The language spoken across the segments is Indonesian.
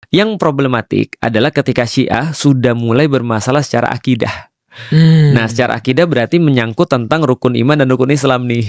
Yang problematik adalah ketika Syiah sudah mulai bermasalah secara akidah. Nah, secara akidah berarti menyangkut tentang rukun iman dan rukun Islam nih.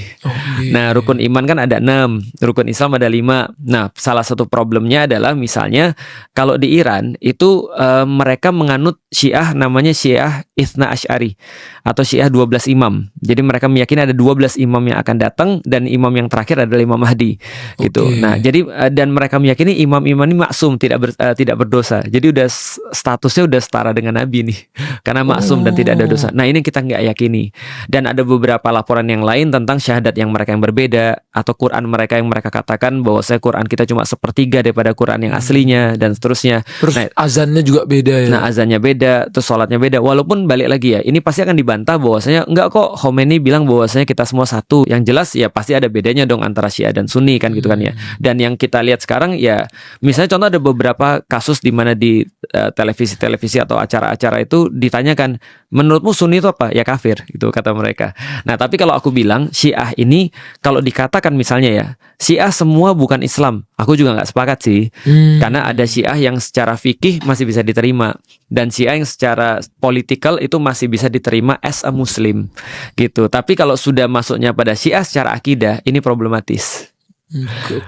Nah, rukun iman kan ada 6, rukun Islam ada 5. Nah, salah satu problemnya adalah misalnya kalau di Iran itu mereka menganut Syiah namanya Syiah Itsna Asy'ari atau Syiah 12 imam. Jadi mereka meyakini ada 12 imam yang akan datang dan imam yang terakhir adalah Imam Mahdi gitu. Nah, jadi dan mereka meyakini imam-imam ini maksum, tidak berdosa. Jadi udah statusnya udah setara dengan Nabi nih. Karena maksum dan tidak ada dosa. Nah, ini kita nggak yakini. Dan ada beberapa laporan yang lain tentang syahadat yang mereka yang berbeda atau Quran mereka yang mereka katakan bahwa Quran kita cuma sepertiga daripada Quran yang aslinya dan seterusnya. Terus azannya juga beda ya. Nah, azannya beda, terus sholatnya beda. Walaupun balik lagi ya, ini pasti akan dibantah bahwasanya enggak kok, Khomeini bilang bahwasanya kita semua satu. Yang jelas ya pasti ada bedanya dong antara Syiah dan Sunni kan gitu kan ya. Dan yang kita lihat sekarang ya, misalnya contoh ada beberapa kasus di mana di televisi-televisi atau acara-acara itu ditanyakan, menurutmu Sunni itu apa? Ya kafir gitu kata mereka. Nah, tapi kalau aku bilang Syiah ini kalau dikatakan misalnya ya, Syiah semua bukan Islam, aku juga nggak sepakat sih. Karena ada Syiah yang secara fikih masih bisa diterima dan Syiah yang secara politikal itu masih bisa diterima as a Muslim gitu. Tapi kalau sudah masuknya pada Syiah secara akidah, ini problematis.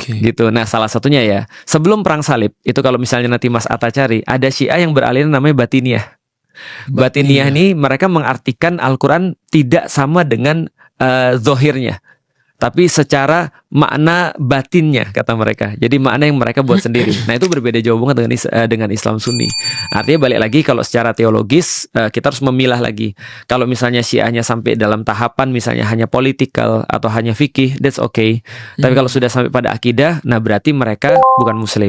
Gitu. Nah, salah satunya ya, sebelum perang salib itu kalau misalnya nanti Mas Atta cari, ada Syiah yang beraliran namanya Batiniyah. Batiniyah ini mereka mengartikan Al-Quran tidak sama dengan zohirnya, tapi secara makna batinnya kata mereka. Jadi makna yang mereka buat sendiri. Nah, itu berbeda jauh banget dengan Islam Sunni. Artinya balik lagi kalau secara teologis kita harus memilah lagi. Kalau misalnya Syiahnya sampai dalam tahapan misalnya hanya politikal atau hanya fikih, that's okay. Tapi kalau sudah sampai pada akidah, nah berarti mereka bukan Muslim.